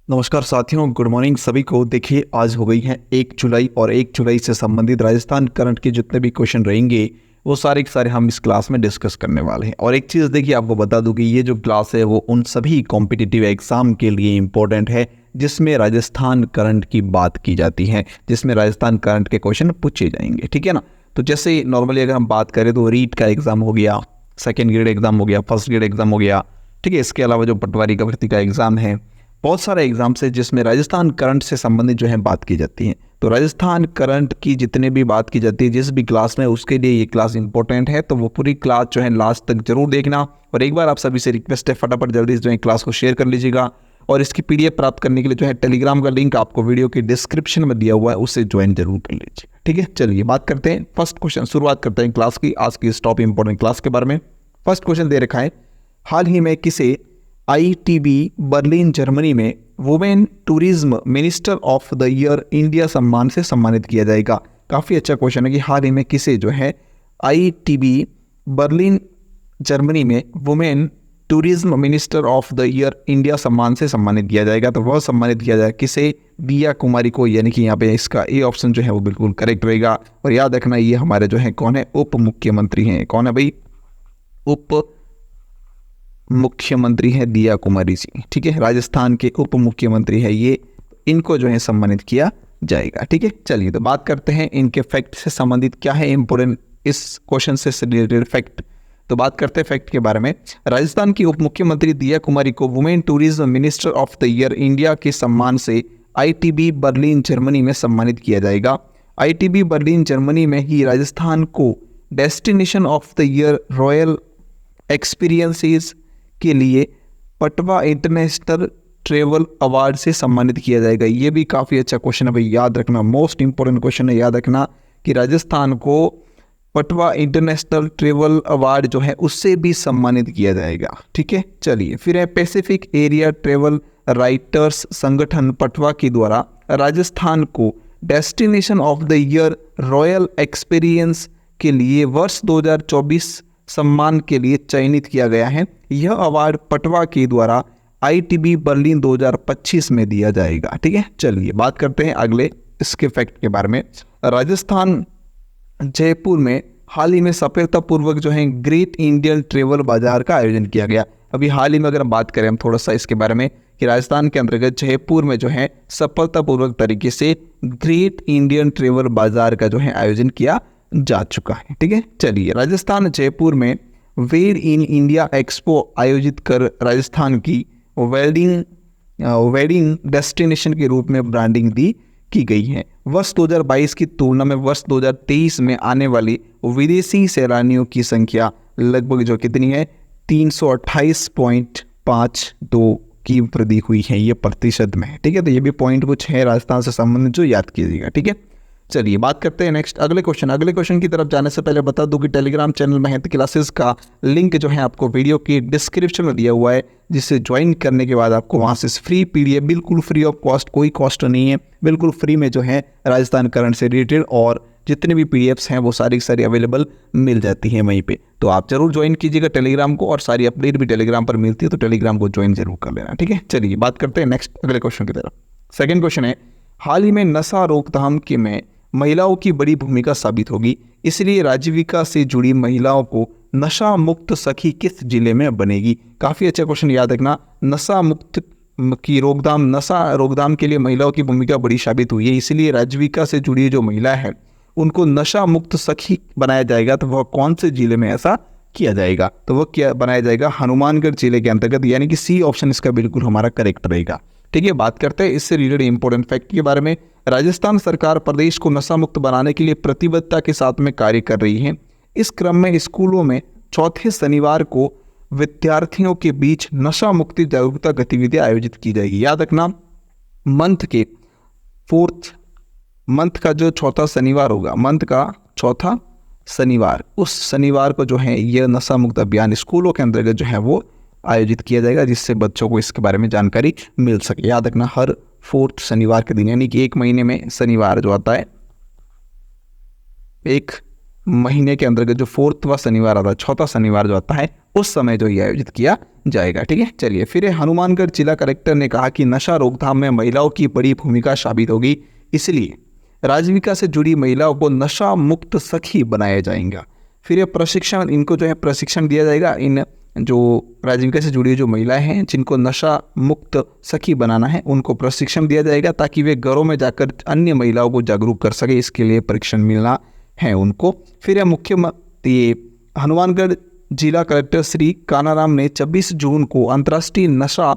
नमस्कार साथियों, good morning सभी को। देखिए, आज हो गई है 1 जुलाई और 1 जुलाई से संबंधित राजस्थान करंट के जितने भी क्वेश्चन रहेंगे वो सारे के सारे हम इस क्लास में डिस्कस करने वाले हैं। और एक चीज़ देखिए, आपको बता दूं कि ये जो क्लास है वो उन सभी कॉम्पिटिटिव एग्जाम के लिए इम्पोर्टेंट है जिसमें राजस्थान करंट की बात की जाती है, जिसमें राजस्थान करंट के क्वेश्चन पूछे जाएंगे। ठीक है ना। तो जैसे नॉर्मली अगर हम बात करें तो रीट का एग्जाम हो गया, सेकेंड ग्रेड एग्जाम हो गया, फर्स्ट ग्रेड एग्जाम हो गया। ठीक है। इसके अलावा जो पटवारी का भर्ती का एग्जाम है, बहुत सारे एग्जाम्स है जिसमें राजस्थान करंट से संबंधित जो है बात की जाती है। तो राजस्थान करंट की जितने भी बात की जाती है जिस भी क्लास में, उसके लिए ये क्लास इंपॉर्टेंट है। तो वो पूरी क्लास जो है लास्ट तक जरूर देखना। और एक बार आप सभी से रिक्वेस्ट है, फटाफट जल्दी जो है क्लास को शेयर कर लीजिएगा। और इसकी पीडीएफ प्राप्त करने के लिए जो है टेलीग्राम का लिंक आपको वीडियो के डिस्क्रिप्शन में दिया हुआ है, उससे ज्वाइन जरूर कर लीजिए। ठीक है, चलिए बात करते हैं फर्स्ट क्वेश्चन, शुरुआत करते हैं क्लास की, आज की इस टॉप इंपॉर्टेंट क्लास के बारे में। फर्स्ट क्वेश्चन दे रखा है, हाल ही में किसे आईटीबी बर्लिन जर्मनी में women tourism minister of the year India सम्मान से सम्मानित किया जाएगा। काफ़ी अच्छा क्वेश्चन है कि हाल ही में किसे जो है आईटीबी बर्लिन जर्मनी में women tourism minister of the year India सम्मान से सम्मानित किया जाएगा। तो वह सम्मानित किया जाएगा किसे? दिया कुमारी को। यानी कि यहाँ पे इसका ए ऑप्शन जो है वो बिल्कुल करेक्ट रहेगा। और याद रखना, ये हमारे जो है कौन है? उप मुख्यमंत्री हैं। कौन है भाई? उप मुख्यमंत्री है दिया कुमारी जी। ठीक है, राजस्थान के उप मुख्यमंत्री है ये, इनको जो है सम्मानित किया जाएगा। ठीक है, चलिए तो बात करते हैं इनके फैक्ट से संबंधित क्या है इंपोर्टेंट इस क्वेश्चन से रिलेटेड फैक्ट। तो बात करते हैं फैक्ट के बारे में। राजस्थान की उप मुख्यमंत्री दिया कुमारी को women tourism minister of the year India के सम्मान से आईटीबी बर्लिन जर्मनी में सम्मानित किया जाएगा। आईटीबी बर्लिन जर्मनी में ही राजस्थान को destination of the year royal experiences के लिए पटवा इंटरनेशनल ट्रेवल अवार्ड से सम्मानित किया जाएगा। ये भी काफ़ी अच्छा क्वेश्चन है भाई, याद रखना, मोस्ट इंपॉर्टेंट क्वेश्चन है। याद रखना कि राजस्थान को पटवा इंटरनेशनल ट्रेवल अवार्ड जो है उससे भी सम्मानित किया जाएगा। ठीक है, चलिए फिर है पैसिफिक एरिया ट्रेवल राइटर्स संगठन पटवा के द्वारा राजस्थान को destination of the year royal experience के लिए वर्ष 2024 सम्मान के लिए चयनित किया गया है। यह अवार्ड पटवा के द्वारा आईटीबी बर्लिन 2025 में दिया जाएगा। ठीक है, चलिए बात करते हैं अगले इसके फैक्ट के बारे में। राजस्थान जयपुर में हाल ही में सफलतापूर्वक जो है ग्रेट इंडियन ट्रेवल बाजार का आयोजन किया गया। अभी हाल ही में अगर हम बात करें हम थोड़ा सा इसके बारे में कि राजस्थान के अंतर्गत जयपुर में जो है सफलतापूर्वक तरीके से ग्रेट इंडियन ट्रेवल बाजार का जो है आयोजन किया जा चुका है। ठीक है, चलिए राजस्थान जयपुर में वेड इन इंडिया एक्सपो आयोजित कर राजस्थान की वेडिंग डेस्टिनेशन के रूप में ब्रांडिंग की गई है। वर्ष 2022 की तुलना में वर्ष 2023 में आने वाली विदेशी सैलानियों की संख्या लगभग जो कितनी है? 328.52 की वृद्धि हुई है, ये प्रतिशत में। ठीक है, तो ये भी पॉइंट कुछ है राजस्थान से संबंधित जो याद कीजिएगा। ठीक है, चलिए बात करते हैं नेक्स्ट अगले क्वेश्चन की तरफ जाने से पहले बता दूं कि टेलीग्राम चैनल महंत क्लासेस का लिंक जो है आपको वीडियो की डिस्क्रिप्शन में दिया हुआ है, जिसे ज्वाइन करने के बाद आपको वहां से फ्री पीडीएफ, बिल्कुल फ्री ऑफ कॉस्ट, कोई कॉस्ट नहीं है, बिल्कुल फ्री में जो है राजस्थान करंट से रिलेटेड और जितने भी पीडीएफ्स हैं वो सारी अवेलेबल मिल जाती है वहीं पे। तो आप जरूर ज्वाइन कीजिएगा टेलीग्राम को, और सारी अपडेट भी टेलीग्राम पर मिलती है, तो टेलीग्राम को ज्वाइन जरूर कर लेना। ठीक है, चलिए बात करते हैं नेक्स्ट अगले क्वेश्चन की तरफ। सेकेंड क्वेश्चन है, हाल ही में नशा रोकथाम के में महिलाओं की बड़ी भूमिका साबित होगी, इसलिए राजीविका से जुड़ी महिलाओं को नशा मुक्त सखी किस जिले में बनेगी? काफी अच्छा क्वेश्चन, याद रखना। नशा मुक्त की रोकथाम, नशा रोकथाम के लिए महिलाओं की भूमिका बड़ी साबित हुई है, इसलिए राजीविका से जुड़ी जो महिला है उनको नशा मुक्त सखी बनाया जाएगा। तो वह कौन से जिले में ऐसा किया जाएगा? तो वह क्या बनाया जाएगा? हनुमानगढ़ जिले के अंतर्गत, यानी कि सी ऑप्शन इसका बिल्कुल हमारा करेक्ट रहेगा। ठीक है, बात करते हैं इससे रिलेटेड इंपॉर्टेंट फैक्ट के बारे में। राजस्थान सरकार प्रदेश को नशा मुक्त बनाने के लिए प्रतिबद्धता के साथ में कार्य कर रही है। इस क्रम में स्कूलों में चौथे शनिवार को विद्यार्थियों के बीच नशा मुक्ति जागरूकता गतिविधियां आयोजित की जाएगी। याद रखना, मंथ का जो चौथा शनिवार होगा, मंथ का चौथा शनिवार, उस शनिवार को जो है यह नशा मुक्त अभियान स्कूलों के अंतर्गत जो है वो आयोजित किया जाएगा, जिससे बच्चों को इसके बारे में जानकारी मिल सके। याद रखना, हर 4th शनिवार के दिन, यानी कि एक महीने में शनिवार जो आता है, एक महीने के अंतर्गत जो 4वां शनिवार आता है, चौथा शनिवार जो आता है, उस समय जो ये आयोजित किया जाएगा। ठीक है, चलिए फिर हनुमानगढ़ जिला कलेक्टर ने कहा कि नशा रोकथाम में महिलाओं की बड़ी भूमिका साबित होगी, इसलिए राजीविका से जुड़ी महिलाओं को नशा मुक्त सखी बनाया जाएगा। फिर ये प्रशिक्षण, इनको जो है प्रशिक्षण दिया जाएगा। इन जो राजीविका से जुड़ी जो महिलाएं हैं जिनको नशा मुक्त सखी बनाना है, उनको प्रशिक्षण दिया जाएगा ताकि वे घरों में जाकर अन्य महिलाओं को जागरूक कर सके, इसके लिए प्रशिक्षण मिलना है उनको। फिर ये हनुमानगढ़ जिला कलेक्टर श्री कानाराम ने 26 जून को अंतर्राष्ट्रीय नशा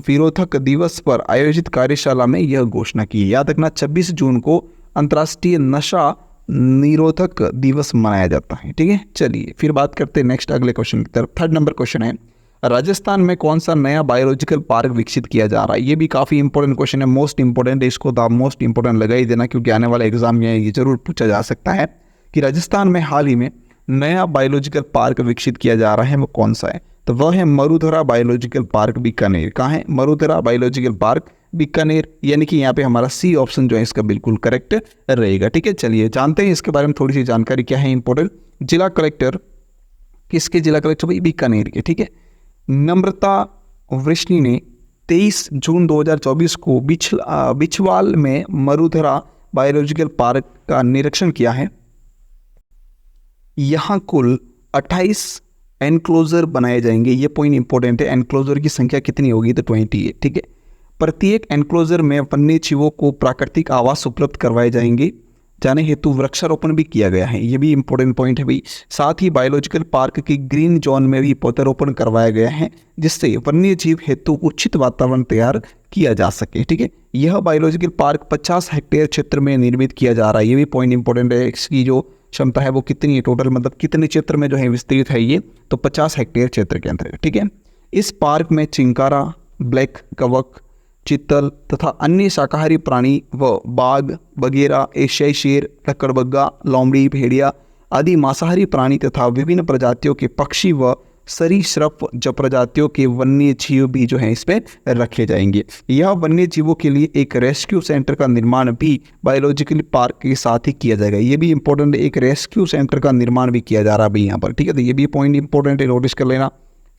विरोधक दिवस पर आयोजित कार्यशाला में यह घोषणा की। याद रखना, 26 जून को अंतर्राष्ट्रीय नशा निरोधक दिवस मनाया जाता है। ठीक है, चलिए फिर बात करते हैं नेक्स्ट अगले क्वेश्चन की तरफ। 3rd नंबर क्वेश्चन है, राजस्थान में कौन सा नया बायोलॉजिकल पार्क विकसित किया जा रहा है। ये भी काफ़ी इंपॉर्टेंट क्वेश्चन है, मोस्ट इंपॉर्टेंट है, इसको तो आप मोस्ट इंपॉर्टेंट लगा ही देना, क्योंकि आने वाले एग्जाम में ये जरूर पूछा जा सकता है कि राजस्थान में हाल ही में नया बायोलॉजिकल पार्क विकसित किया जा रहा है, वो कौन सा है। तो वह है मरुधरा बायोलॉजिकल पार्क बीकानेर। कहाँ है? मरुधरा बायोलॉजिकल पार्क बीकानेर, यानी कि यहाँ पे हमारा सी ऑप्शन जो है इसका बिल्कुल करेक्ट रहेगा। ठीक है, चलिए जानते हैं इसके बारे में थोड़ी सी जानकारी क्या है इंपॉर्टेंट। जिला कलेक्टर, किसके जिला कलेक्टर भाई? बीकानेर के। ठीक है, नम्रता वृष्णि ने 23 जून 2024 को बिछवाल में मरुधरा बायोलॉजिकल पार्क का निरीक्षण किया है। यहाँ कुल 28 एनक्लोजर बनाए जाएंगे। ये पॉइंट इंपॉर्टेंट है, एनक्लोजर की संख्या कितनी होगी? तो 28। ठीक है, प्रत्येक एनक्लोजर में वन्य जीवों को प्राकृतिक आवास उपलब्ध करवाए जाने हेतु वृक्षारोपण भी किया गया है। ये भी इंपॉर्टेंट पॉइंट है भाई। साथ ही बायोलॉजिकल पार्क की ग्रीन जोन में भी पौधारोपण करवाया गया है, जिससे वन्य जीव हेतु उचित वातावरण तैयार किया जा सके। ठीक है, यह बायोलॉजिकल पार्क 50 हेक्टेयर क्षेत्र में निर्मित किया जा रहा है। ये भी पॉइंट इंपॉर्टेंट है, इसकी जो क्षमता है वो कितनी है टोटल, मतलब कितने क्षेत्र में जो है विस्तृत है ये, तो 50 हेक्टेयर क्षेत्र के अंतर्गत। ठीक है, इस पार्क में चिंकारा, ब्लैक कवक, चीतल तथा अन्य शाकाहारी प्राणी व बाघ, बगेरा, एशियाई शेर, लकड़बग्गा, लोमड़ी, भेड़िया आदि मांसाहारी प्राणी तथा विभिन्न प्रजातियों के पक्षी व सरीसृप प्रजातियों के वन्य जीव भी जो है इसमें रखे जाएंगे। यह वन्य जीवों के लिए एक रेस्क्यू सेंटर का निर्माण भी बायोलॉजिकल पार्क के साथ ही किया जाएगा। ये भी इंपॉर्टेंट है, एक रेस्क्यू सेंटर का निर्माण भी किया जा रहा है अभी यहाँ पर। ठीक है, तो ये भी पॉइंट इंपॉर्टेंट है, नोटिस कर लेना।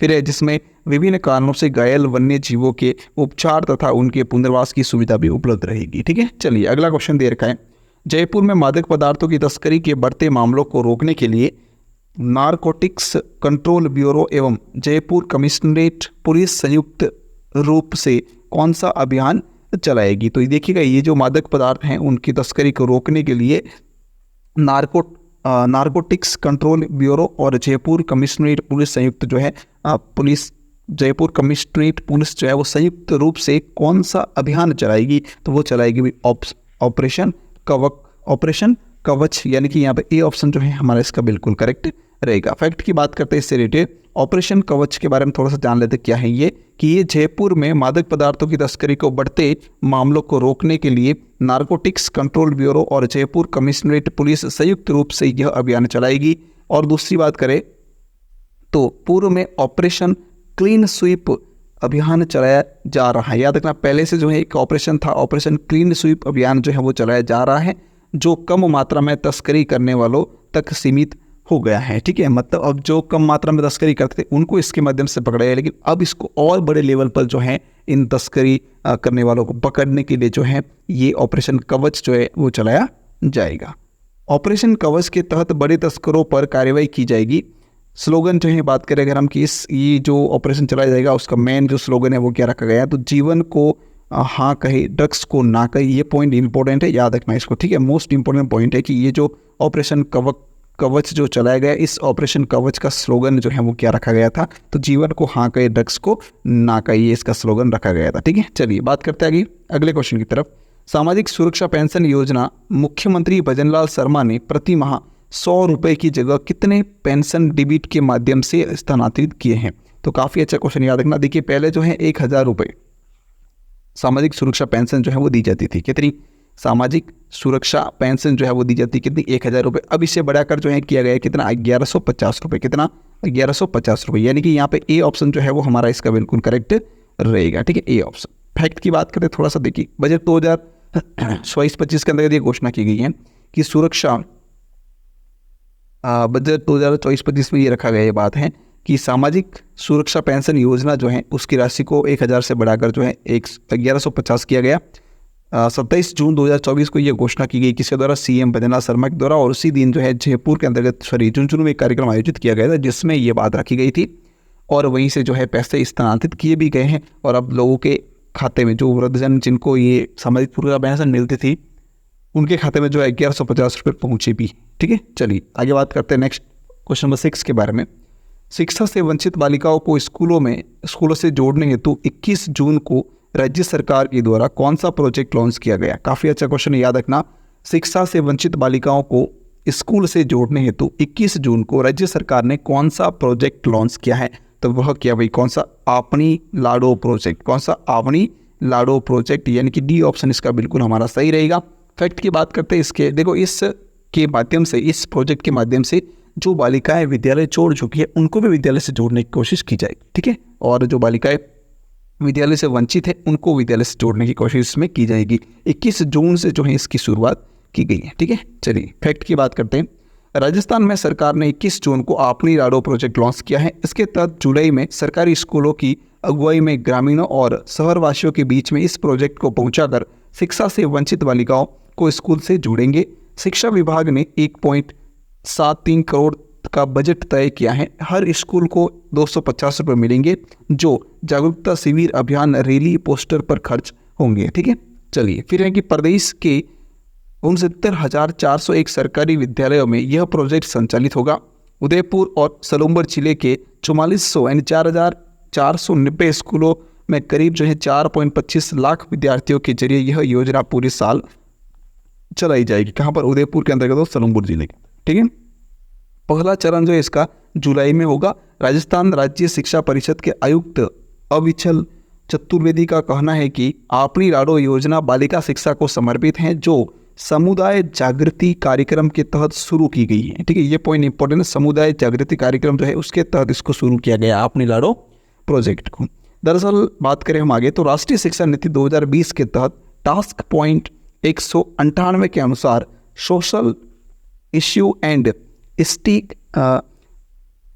फिर है जिसमें विभिन्न कारणों से घायल वन्य जीवों के उपचार तथा उनके पुनर्वास की सुविधा भी उपलब्ध रहेगी। ठीक है, चलिए अगला क्वेश्चन दे रखा है, जयपुर में मादक पदार्थों की तस्करी के बढ़ते मामलों को रोकने के लिए नारकोटिक्स कंट्रोल ब्यूरो एवं जयपुर कमिश्नरेट पुलिस संयुक्त रूप से कौन सा अभियान चलाएगी। तो देखिएगा, ये जो मादक पदार्थ हैं उनकी तस्करी को रोकने के लिए नारकोटिक्स कंट्रोल ब्यूरो और जयपुर कमिश्नरेट पुलिस संयुक्त जो है जयपुर कमिश्नरेट पुलिस जो है वो संयुक्त रूप से कौन सा अभियान चलाएगी। तो वो चलाएगी ऑपरेशन कवच, यानी कि यहाँ पे ए ऑप्शन जो है हमारा इसका बिल्कुल करेक्ट रहेगा। फैक्ट की बात करते हैं इससे रिलेटेड, ऑपरेशन कवच के बारे में थोड़ा सा जान लेते क्या है ये, कि ये जयपुर में मादक पदार्थों की तस्करी को बढ़ते मामलों को रोकने के लिए नारकोटिक्स कंट्रोल ब्यूरो और जयपुर कमिश्नरेट पुलिस संयुक्त रूप से यह अभियान चलाएगी। और दूसरी बात करें तो पूर्व में ऑपरेशन क्लीन स्वीप अभियान चलाया जा रहा है। याद रखना, पहले से जो है एक ऑपरेशन था, ऑपरेशन क्लीन स्वीप अभियान जो है वो चलाया जा रहा है, जो कम मात्रा में तस्करी करने वालों तक सीमित हो गया है। ठीक है, मतलब अब जो कम मात्रा में तस्करी करते थे उनको इसके माध्यम से पकड़ा है, लेकिन अब इसको और बड़े लेवल पर जो है इन तस्करी करने वालों को पकड़ने के लिए जो है ये ऑपरेशन कवच जो है वो चलाया जाएगा। ऑपरेशन कवच के तहत बड़े तस्करों पर कार्रवाई की जाएगी। स्लोगन जो है बात करें अगर हम कि ये जो ऑपरेशन चलाया जाएगा उसका मेन जो स्लोगन है वो क्या रखा गया है, तो जीवन को हाँ कहे, ड्रग्स को ना कहे। ये पॉइंट इंपॉर्टेंट है, याद रखना इसको। ठीक है, मोस्ट इंपॉर्टेंट पॉइंट है कि ये जो ऑपरेशन कवच जो चलाया गया, इस ऑपरेशन कवच का स्लोगन जो है वो क्या रखा गया था, तो जीवन को हाँ कहे, ड्रग्स को ना कहे, ये इसका स्लोगन रखा गया था। ठीक है, चलिए बात करते हैं आगे अगले क्वेश्चन की तरफ। सामाजिक सुरक्षा पेंशन योजना मुख्यमंत्री भजनलाल शर्मा ने प्रति माह 100 रुपये की जगह कितने पेंशन डिबिट के माध्यम से स्थानांतरित किए हैं। तो काफ़ी अच्छा क्वेश्चन, याद रखना। देखिए, पहले जो है 1000 रुपये सामाजिक सुरक्षा पेंशन जो है वो दी जाती थी। कितनी? सामाजिक सुरक्षा पेंशन जो है वो दी जाती कितनी? 1000 रुपये। अब इससे बढ़ाकर जो है किया गया कितना? 1150 रुपये। कितना? 1150 रुपये, यानी कि यहाँ पे ए ऑप्शन जो है वो हमारा इसका बिल्कुल करेक्ट रहेगा। ठीक है, ए ऑप्शन। फैक्ट की बात करें थोड़ा सा, देखिए बजट 2024-25 के अंदर ये घोषणा की गई है कि सुरक्षा बजट 2024-25 में ये रखा गया, ये बात है कि सामाजिक सुरक्षा पेंशन योजना जो है उसकी राशि को 1000 से बढ़ाकर जो है 1150 किया गया। 27 जून 2024 को ये घोषणा की गई किसके द्वारा, सीएम बैद्यनाथ शर्मा के द्वारा। और उसी दिन जो है जयपुर के अंतर्गत झुंझुनू में एक कार्यक्रम आयोजित किया गया था जिसमें ये बात रखी गई थी और वहीं से जो है पैसे स्थानांतरित किए भी गए हैं और अब लोगों के खाते में, जो वृद्धजन जिनको ये सामाजिक सुरक्षा पेंशन मिलती थी उनके खाते में जो है 1150 रुपये पहुँचे भी। ठीक है, चलिए आगे बात करते हैं नेक्स्ट क्वेश्चन नंबर 6 के बारे में। शिक्षा से वंचित बालिकाओं को स्कूलों से जोड़ने हेतु 21 जून को राज्य सरकार के द्वारा कौन सा प्रोजेक्ट लॉन्च किया गया। काफ़ी अच्छा क्वेश्चन, याद रखना। शिक्षा से वंचित बालिकाओं को स्कूल से जोड़ने हेतु 21 जून को राज्य सरकार ने कौन सा प्रोजेक्ट लॉन्च किया है, तो वह क्या भाई, कौन सा, अपनी लाडो प्रोजेक्ट। कौन सा, अपनी लाडो प्रोजेक्ट, यानी कि डी ऑप्शन इसका बिल्कुल हमारा सही रहेगा। फैक्ट की बात करते हैं इसके, देखो इसके माध्यम से, इस प्रोजेक्ट के माध्यम से जो बालिकाएं विद्यालय छोड़ चुकी है उनको भी विद्यालय से जोड़ने की कोशिश की जाएगी। ठीक है, और जो बालिकाएं विद्यालय से वंचित है उनको विद्यालय से जोड़ने की कोशिश इसमें की जाएगी। 21 जून से जो है इसकी शुरुआत की गई है। ठीक है, चलिए फैक्ट की बात करते हैं। राजस्थान में सरकार ने 21 जून को अपनी लाडो प्रोजेक्ट लॉन्च किया है। इसके तहत जुलाई में सरकारी स्कूलों की अगुवाई में ग्रामीणों और शहरवासियों के बीच में इस प्रोजेक्ट को पहुंचाकर शिक्षा से वंचित बालिकाओं को स्कूल से जोड़ेंगे। शिक्षा विभाग ने 1.73 करोड़ का बजट तय किया है। हर स्कूल को 250 रुपये मिलेंगे जो जागरूकता शिविर, अभियान, रैली, पोस्टर पर खर्च होंगे। ठीक है, चलिए फिर है कि प्रदेश के 69,401 सरकारी विद्यालयों में यह प्रोजेक्ट संचालित होगा। उदयपुर और सलूम्बर जिले के 4400 यानी 4,490 स्कूलों में करीब जो है 4.25 लाख विद्यार्थियों के जरिए यह योजना पूरे साल चलाई जाएगी। कहाँ पर, उदयपुर के अंतर्गत और सलूम्बर जिले के। ठीक है, पहला चरण जो है इसका जुलाई में होगा। राजस्थान राज्य शिक्षा परिषद के आयुक्त अविचल चतुर्वेदी का कहना है कि अपनी लाडो योजना बालिका शिक्षा को समर्पित है जो समुदाय जागृति कार्यक्रम के तहत शुरू की गई है। ठीक है, ये पॉइंट इंपॉर्टेंट है, समुदाय जागृति कार्यक्रम जो है उसके तहत इसको शुरू किया गया अपनी लाडो प्रोजेक्ट को। दरअसल बात करें हम आगे तो राष्ट्रीय शिक्षा नीति 2020 के तहत टास्क पॉइंट 198 के अनुसार सोशल इश्यू एंड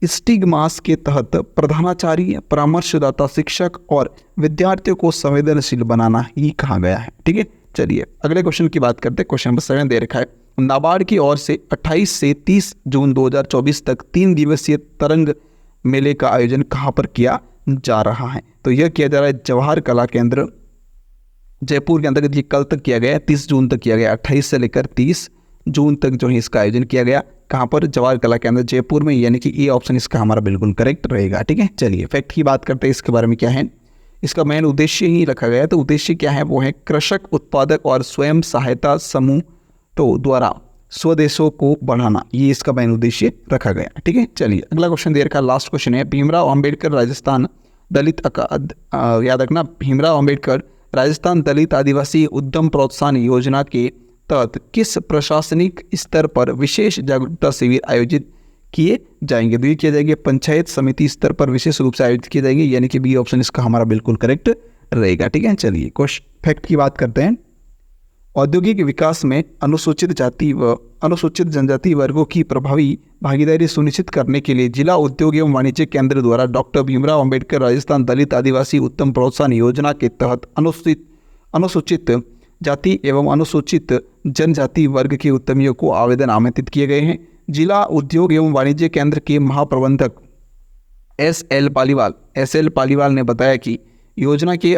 स्टिग्मास के तहत प्रधानाचार्य, परामर्शदाता, शिक्षक और विद्यार्थियों को संवेदनशील बनाना ही कहा गया है। ठीक है, चलिए अगले क्वेश्चन की बात करते हैं। क्वेश्चन नंबर 7 दे रखा है, नाबार्ड की ओर से 28 से 30 जून 2024 तक 3 दिवसीय तरंग मेले का आयोजन कहाँ पर किया जा रहा है, तो यह किया जा रहा है जवाहर कला केंद्र जयपुर के अंतर्गत। ये कल तक किया गया, 30 जून तक किया गया, 28 से लेकर 30 जून तक जो है इसका आयोजन किया गया। कहाँ पर, जवाहर कला केंद्र जयपुर में, यानी कि ये ऑप्शन इसका हमारा बिल्कुल करेक्ट रहेगा। ठीक है, चलिए फैक्ट की बात करते हैं इसके बारे में क्या है। इसका मेन उद्देश्य ही रखा गया है, तो उद्देश्य क्या है, वो है कृषक, उत्पादक और स्वयं सहायता समूह तो द्वारा स्वदेशों को बढ़ाना, ये इसका मेन उद्देश्य रखा गया। ठीक है, चलिए अगला क्वेश्चन दे रखा, लास्ट क्वेश्चन है। भीमराव अंबेडकर राजस्थान दलित याद रखना, भीमराव अंबेडकर राजस्थान दलित आदिवासी उद्यम प्रोत्साहन योजना के तहत किस प्रशासनिक स्तर पर विशेष जागरूकता शिविर आयोजित किए जाएंगे, तो ये किए जाएंगे पंचायत समिति स्तर पर विशेष रूप से आयोजित किए जाएंगे, यानी कि बी ऑप्शन इसका हमारा बिल्कुल करेक्ट रहेगा। ठीक है, चलिए क्वेश्चन फैक्ट की बात करते हैं। औद्योगिक विकास में अनुसूचित जाति व अनुसूचित जनजाति वर्गों की प्रभावी भागीदारी सुनिश्चित करने के लिए जिला उद्योग एवं वाणिज्य केंद्र द्वारा डॉक्टर भीमराव अंबेडकर राजस्थान दलित आदिवासी उत्तम प्रोत्साहन योजना के तहत अनुसूचित जाति एवं अनुसूचित जनजाति वर्ग के उद्यमियों को आवेदन आमंत्रित किए गए हैं। जिला उद्योग एवं वाणिज्य केंद्र के महाप्रबंधक एस.एल. पालीवाल ने बताया कि योजना के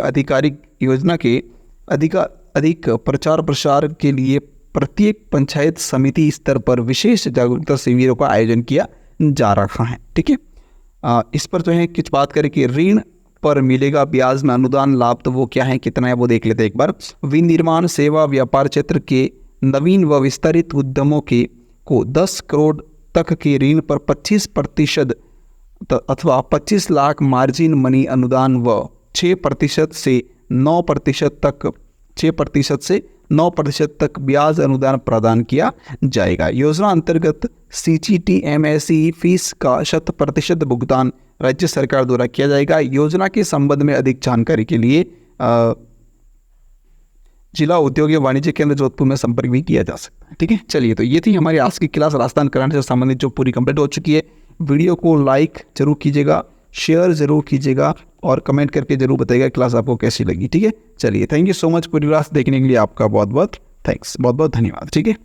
अधिक प्रचार प्रसार के लिए प्रत्येक पंचायत समिति स्तर पर विशेष जागरूकता शिविरों का आयोजन किया जा रहा है। ठीक है, इस पर जो है कुछ बात करें कि ऋण पर मिलेगा ब्याज में अनुदान लाभ, तो वो क्या है, कितना है, वो देख लेते हैं एक बार। विनिर्माण, सेवा, व्यापार क्षेत्र के नवीन व विस्तारित उद्यमों को 10 करोड़ तक के ऋण पर 25% अथवा 25 लाख मार्जिन मनी अनुदान व 6% से 9% तक ब्याज अनुदान प्रदान किया जाएगा। योजना अंतर्गत CGT-MSE फीस का 100% भुगतान राज्य सरकार द्वारा किया जाएगा। योजना के संबंध में अधिक जानकारी के लिए जिला उद्योग एवं वाणिज्य केंद्र जोधपुर में संपर्क भी किया जा सकता है। ठीक है, चलिए तो ये थी हमारी आज की क्लास राजस्थान करंट से संबंधित जो पूरी कंप्लीट हो चुकी है। वीडियो को लाइक जरूर कीजिएगा, शेयर जरूर कीजिएगा और कमेंट करके जरूर बताइएगा क्लास आपको कैसी लगी। ठीक है, चलिए थैंक यू सो मच पूरी क्लास देखने के लिए, आपका बहुत बहुत थैंक्स, बहुत बहुत धन्यवाद। ठीक है।